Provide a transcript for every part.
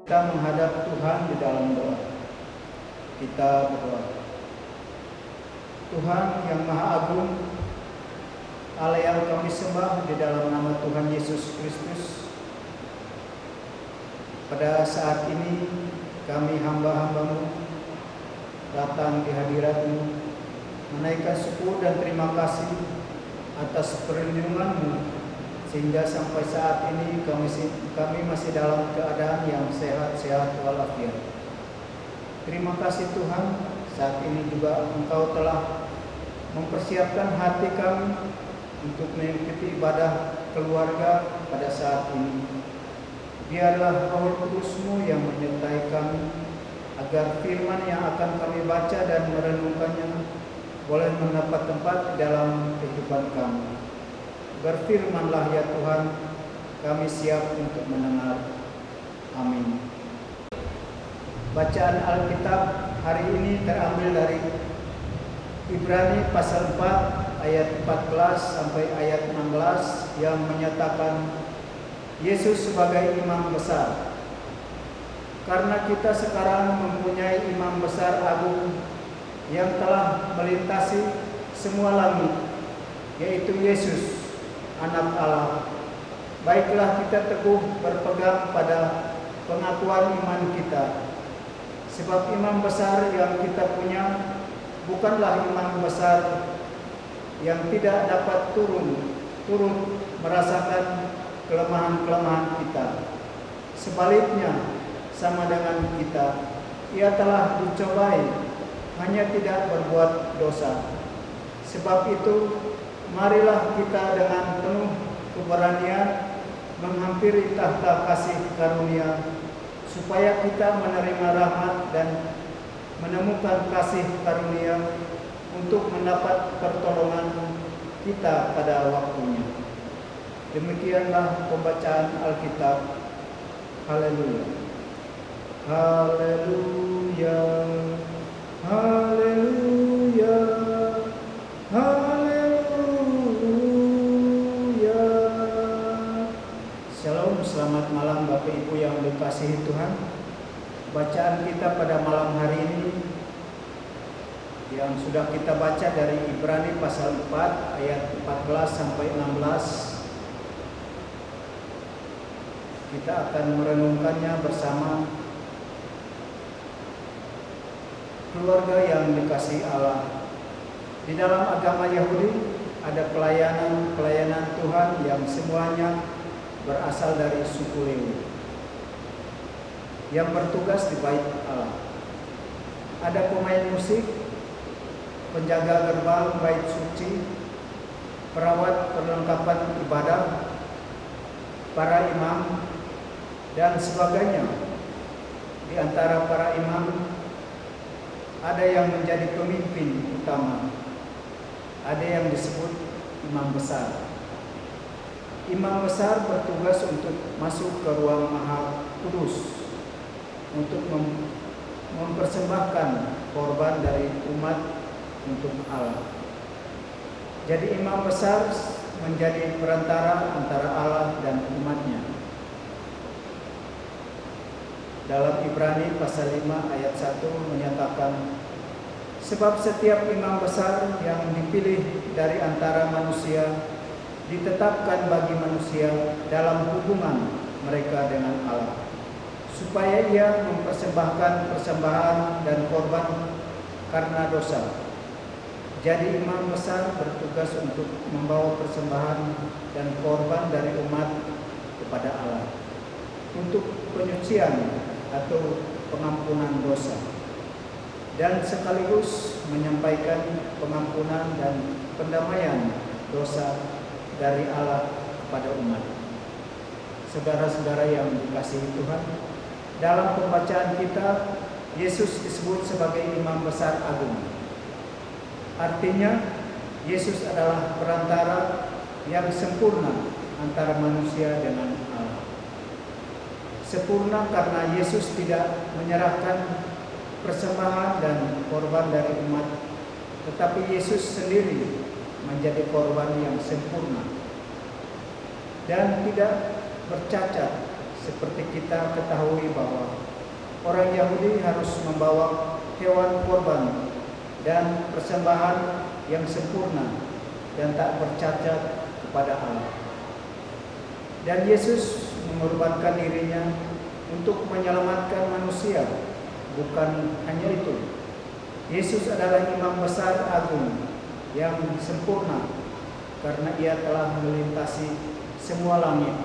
Kita menghadap Tuhan di dalam doa. Kita berdoa. Tuhan yang Maha Agung, Allah yang kami sembah di dalam nama Tuhan Yesus Kristus, pada saat ini kami hamba-hambamu datang di hadirat-Mu, menaikkan syukur dan terima kasih atas perlindungan-Mu, sehingga sampai saat ini kami masih dalam keadaan yang sehat-sehat walafiat. Terima kasih Tuhan, saat ini juga Engkau telah mempersiapkan hati kami untuk mengikuti ibadah keluarga pada saat ini. Biarlah Roh Kudus-Mu yang menyertai kami, agar firman yang akan kami baca dan merenungkannya boleh mendapat tempat di dalam kehidupan kami. Berfirmanlah ya Tuhan, kami siap untuk mendengar. Amin. Bacaan Alkitab hari ini terambil dari Ibrani pasal 4 ayat 14 sampai ayat 16 yang menyatakan Yesus sebagai imam besar. Karena kita sekarang mempunyai imam besar agung yang telah melintasi semua langit, yaitu Yesus, Anak Allah. Baiklah kita teguh berpegang pada pengakuan iman kita. Sebab imam besar yang kita punya bukanlah imam besar yang tidak dapat turut merasakan kelemahan-kelemahan kita. Sebaliknya, sama dengan kita, ia telah dicobai, hanya tidak berbuat dosa. Sebab itu, marilah kita dengan penuh keberanian menghampiri tahta kasih karunia, supaya kita menerima rahmat dan menemukan kasih karunia untuk mendapat pertolongan kita pada waktunya. Demikianlah pembacaan Alkitab. Haleluya. Haleluya. Haleluya. Haleluya. Shalom, selamat malam Bapak Ibu yang dikasihi Tuhan. Bacaan kita pada malam hari ini yang sudah kita baca dari Ibrani pasal 4 ayat 14 sampai 16. Kita akan merenungkannya bersama keluarga yang dikasihi Allah. Di dalam agama Yahudi ada pelayanan Tuhan yang semuanya berasal dari suku Lewi yang bertugas di bait Allah. Ada pemain musik, penjaga gerbang bait suci, perawat perlengkapan ibadah, para imam, dan sebagainya. Di antara para imam ada yang menjadi pemimpin utama, ada yang disebut imam besar. Imam besar bertugas untuk masuk ke ruang Maha Kudus untuk mempersembahkan korban dari umat untuk Allah. Jadi imam besar menjadi perantara antara Allah dan umatnya. Dalam Ibrani pasal 5 ayat 1 menyatakan, sebab setiap imam besar yang dipilih dari antara manusia ditetapkan bagi manusia dalam hubungan mereka dengan Allah, supaya ia mempersembahkan persembahan dan korban karena dosa. Jadi imam besar bertugas untuk membawa persembahan dan korban dari umat kepada Allah untuk penyucian atau pengampunan dosa, dan sekaligus menyampaikan pengampunan dan pendamaian dosa dari Allah kepada umat. Saudara-saudara yang dikasihi Tuhan, dalam pembacaan kita Yesus disebut sebagai imam besar agung. Artinya Yesus adalah perantara yang sempurna antara manusia dengan Allah. Sempurna karena Yesus tidak menyerahkan persembahan dan korban dari umat, tetapi Yesus sendiri menjadi korban yang sempurna dan tidak bercacat seperti kita ketahui bahwa orang Yahudi harus membawa hewan korban dan persembahan yang sempurna dan tak bercacat kepada Allah. Dan Yesus mengorbankan dirinya untuk menyelamatkan manusia. Bukan hanya itu, Yesus adalah imam besar agung yang sempurna karena ia telah melintasi semua langit.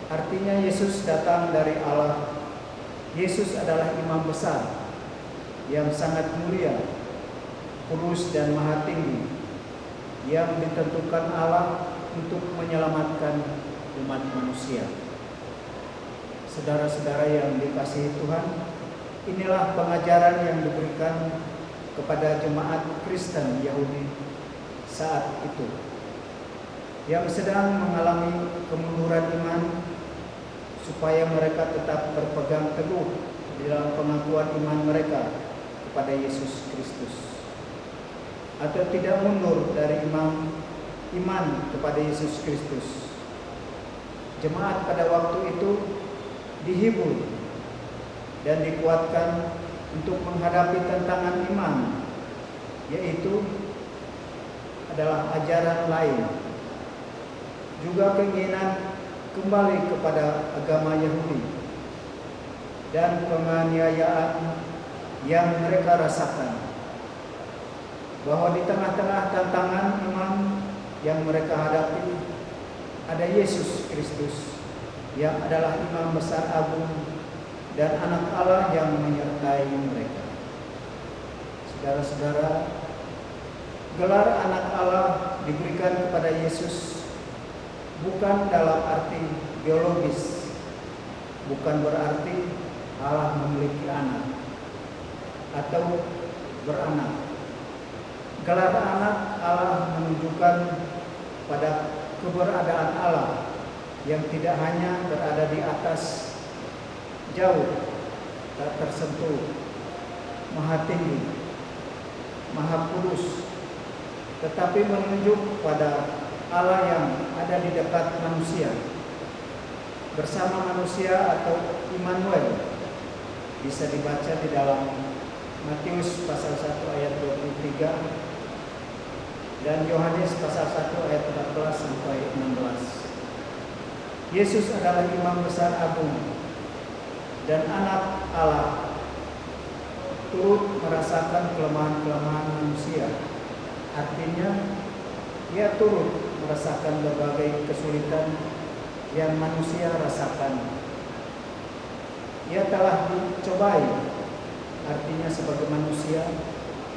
Artinya Yesus datang dari Allah. Yesus adalah imam besar yang sangat mulia, kudus dan maha tinggi, yang ditentukan Allah untuk menyelamatkan umat manusia. Saudara-saudara yang dikasihi Tuhan, inilah pengajaran yang diberikan kepada jemaat Kristen Yahudi saat itu, yang sedang mengalami kemunduran iman, supaya mereka tetap berpegang teguh di dalam pengakuan iman mereka kepada Yesus Kristus, atau tidak mundur dari iman kepada Yesus Kristus. Jemaat pada waktu itu dihibur dan dikuatkan untuk menghadapi tantangan iman, yaitu adalah ajaran lain, juga keinginan kembali kepada agama Yahudi dan penganiayaan yang mereka rasakan, bahwa di tengah-tengah tantangan iman yang mereka hadapi ada Yesus Kristus yang adalah imam besar agung dan anak Allah yang menyertai mereka. Saudara-saudara, gelar anak Allah diberikan kepada Yesus bukan dalam arti biologis, bukan berarti Allah memiliki anak atau beranak. Gelar anak Allah menunjukkan pada keberadaan Allah yang tidak hanya berada di atas, jauh, tak tersentuh, maha tinggi, maha kudus, tetapi menunjuk pada Allah yang ada di dekat manusia, bersama manusia atau Immanuel. Bisa dibaca di dalam Matius pasal 1 ayat 23 dan Yohanes pasal 1 ayat 14 sampai 16. Yesus adalah imam besar agung dan anak Allah, turut merasakan kelemahan-kelemahan manusia. Artinya, ia turut merasakan berbagai kesulitan yang manusia rasakan. Ia telah dicobai, artinya sebagai manusia,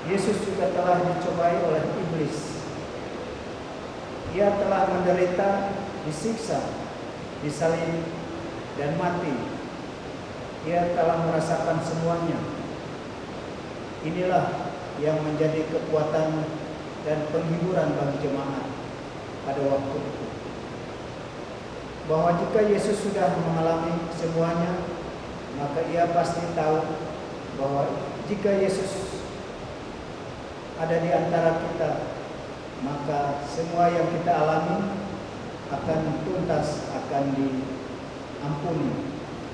Yesus juga telah dicobai oleh iblis. Ia telah menderita, disiksa, disalib, dan mati. Ia telah merasakan semuanya. Inilah yang menjadi kekuatan dan penghiburan bagi jemaat pada waktu itu, bahwa jika Yesus sudah mengalami semuanya, maka ia pasti tahu bahwa jika Yesus ada di antara kita, maka semua yang kita alami akan tuntas, akan diampuni,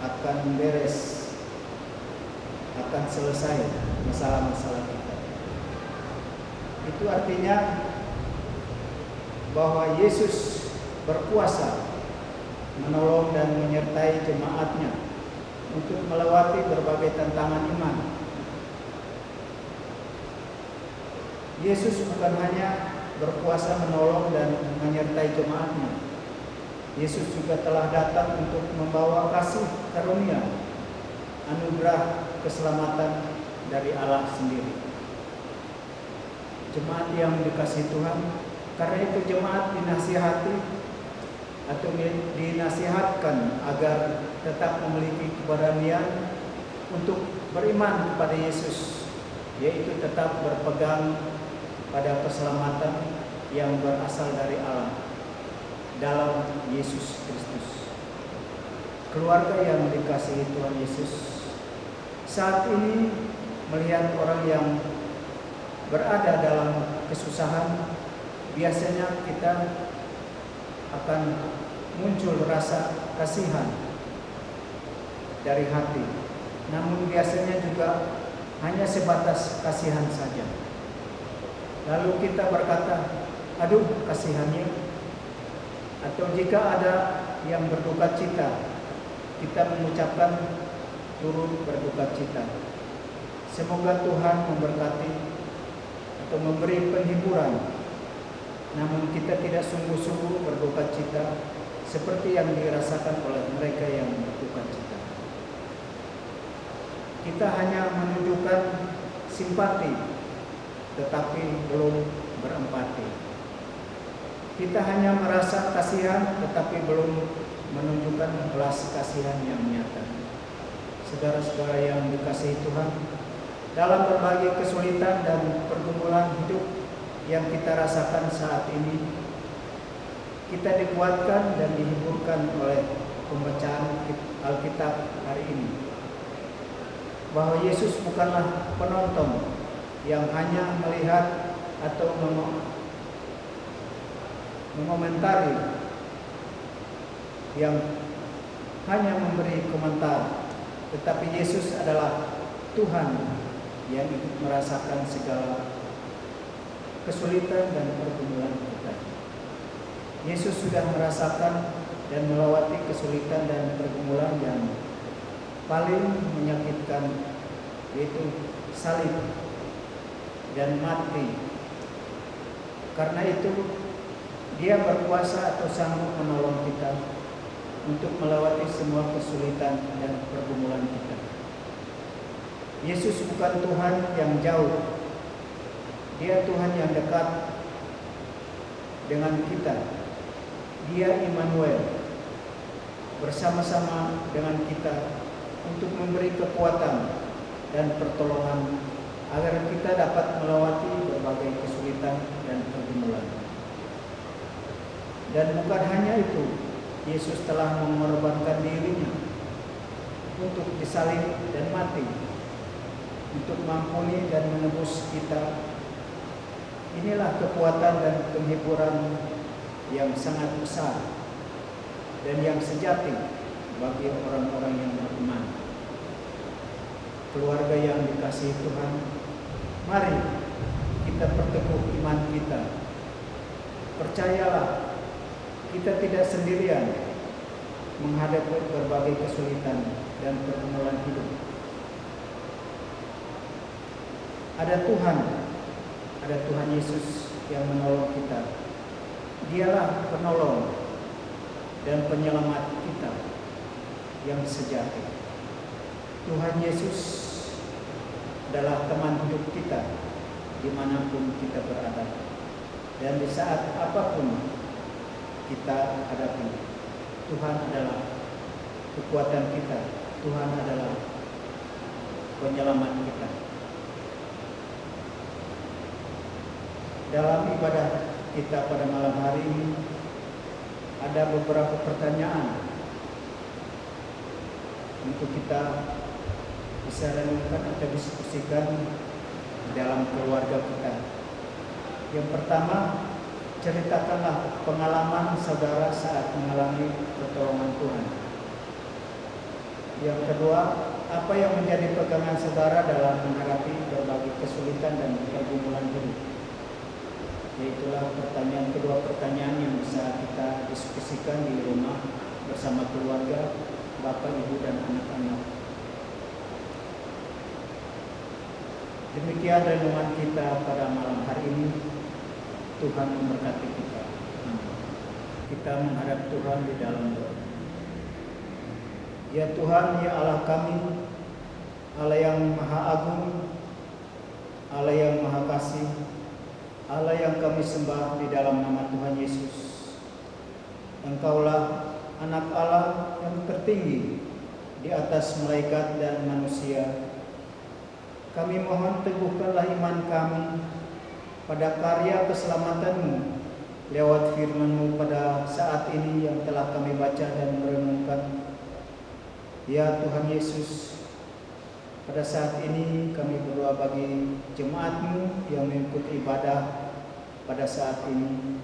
akan beres, akan selesai masalah-masalah kita. Itu artinya bahwa Yesus berkuasa menolong dan menyertai jemaatnya untuk melewati berbagai tantangan iman. Yesus bukan hanya berkuasa menolong dan menyertai jemaatnya, Yesus juga telah datang untuk membawa kasih karunia, anugerah keselamatan dari Allah sendiri. Jemaat yang dikasihi Tuhan, karena itu jemaat dinasihati atau dinasihatkan agar tetap memiliki keberanian untuk beriman kepada Yesus, yaitu tetap berpegang pada keselamatan yang berasal dari Allah dalam Yesus Kristus. Keluarga yang dikasihi Tuhan Yesus, saat ini melihat orang yang berada dalam kesusahan, biasanya kita akan muncul rasa kasihan dari hati, namun biasanya juga hanya sebatas kasihan saja. Lalu kita berkata, aduh kasihannya. Atau jika ada yang berduka cita, kita mengucapkan turut berduka cita. Semoga Tuhan memberkati atau memberi penghiburan. Namun kita tidak sungguh-sungguh berduka cita seperti yang dirasakan oleh mereka yang berduka cita. Kita hanya menunjukkan simpati, tetapi belum berempati. Kita hanya merasa kasihan, tetapi belum menunjukkan belas kasihan yang nyata. Saudara-saudara yang dikasihi Tuhan, dalam berbagai kesulitan dan pergumulan hidup yang kita rasakan saat ini, kita dikuatkan dan dihiburkan oleh pembacaan Alkitab hari ini, bahwa Yesus bukanlah penonton yang hanya melihat atau mengomentari, yang hanya memberi komentar, tetapi Yesus adalah Tuhan yang ikut merasakan segala kesulitan dan pergumulan kita. Yesus sudah merasakan dan melewati kesulitan dan pergumulan yang paling menyakitkan, yaitu salib dan mati. Karena itu Dia berkuasa atau sanggup menolong kita untuk melewati semua kesulitan dan pergumulan kita. Yesus bukan Tuhan yang jauh, Dia Tuhan yang dekat dengan kita. Dia Immanuel, bersama-sama dengan kita untuk memberi kekuatan dan pertolongan agar kita dapat melewati berbagai kesulitan dan pergumulan. Dan bukan hanya itu, Yesus telah mengorbankan dirinya untuk disalib dan mati, untuk mengampuni dan menebus kita. Inilah kekuatan dan penghiburan yang sangat besar dan yang sejati bagi orang-orang yang beriman. Keluarga yang dikasihi Tuhan, mari kita perteguh iman kita. Percayalah, kita tidak sendirian menghadapi berbagai kesulitan dan pergumulan hidup. Ada Tuhan Yesus yang menolong kita. Dialah penolong dan penyelamat kita yang sejati. Tuhan Yesus adalah teman hidup kita dimanapun kita berada, dan di saat apapun kita hadapi. Tuhan adalah kekuatan kita, Tuhan adalah penyelamat kita. Dalam ibadah kita pada malam hari ini ada beberapa pertanyaan untuk kita bisa renungkan atau diskusikan dalam keluarga kita. Yang pertama, ceritakanlah pengalaman saudara saat mengalami pertolongan Tuhan. Yang kedua, apa yang menjadi pegangan saudara dalam menghadapi berbagai kesulitan dan pergumulan hidup? Yaitulah kedua pertanyaan yang bisa kita diskusikan di rumah bersama keluarga, bapak, ibu, dan anak-anak. Demikian renungan kita pada malam hari ini. Tuhan memberkati kita. Kita menghadap Tuhan di dalam doa. Ya Tuhan, ya Allah kami, Allah yang Maha Agung, Allah yang Maha Kasih, Allah yang kami sembah di dalam nama Tuhan Yesus. Engkaulah anak Allah yang tertinggi di atas malaikat dan manusia. Kami mohon teguhkanlah iman kami pada karya keselamatan-Mu lewat firman-Mu pada saat ini yang telah kami baca dan merenungkan. Ya Tuhan Yesus, pada saat ini kami berdoa bagi jemaat-Mu yang mengikuti ibadah pada saat ini.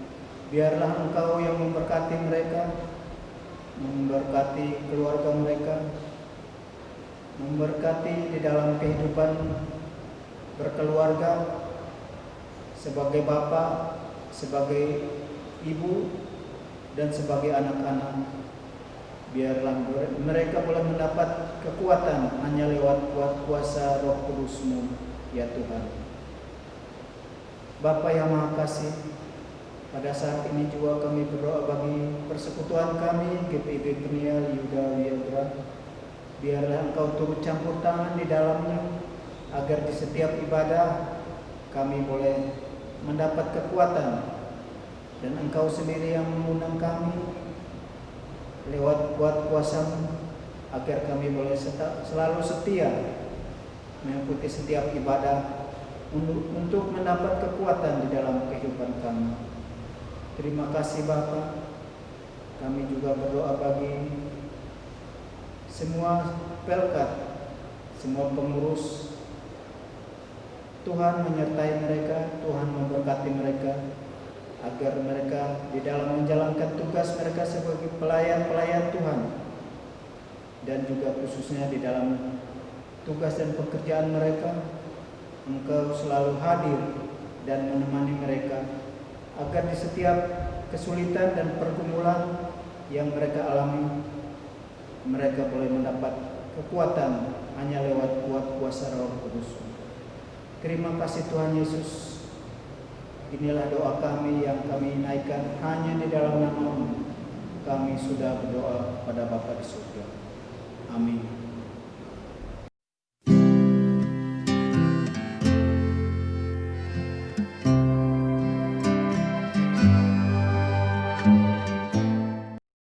Biarlah Engkau yang memberkati mereka, memberkati keluarga mereka, memberkati di dalam kehidupan berkeluarga, sebagai bapak, sebagai ibu, dan sebagai anak-anak. Biarlah mereka boleh mendapat kekuatan hanya lewat kuasa Roh Kudus-Mu, ya Tuhan. Bapa yang Maha Kasih, pada saat ini juga kami berdoa bagi persekutuan kami, GPIB Peniel Yuda Wiyogra. Biarlah Engkau turut campur tangan di dalamnya, agar di setiap ibadah kami boleh mendapat kekuatan, dan Engkau sendiri yang mengundang kami lewat kuasa-Mu, agar kami boleh selalu setia mengikuti setiap ibadah untuk mendapat kekuatan di dalam kehidupan kami. Terima kasih Bapa. Kami juga berdoa bagi semua pelkat, semua pengurus. Tuhan menyertai mereka, Tuhan memberkati mereka, agar mereka di dalam menjalankan tugas mereka sebagai pelayan-pelayan Tuhan, dan juga khususnya di dalam tugas dan pekerjaan mereka, Engkau selalu hadir dan menemani mereka, agar di setiap kesulitan dan pergumulan yang mereka alami, mereka boleh mendapat kekuatan hanya lewat kuasa Roh Kudus. Terima kasih Tuhan Yesus. Inilah doa kami yang kami naikkan hanya di dalam nama-Mu. Kami sudah berdoa pada Bapa di surga. Amin.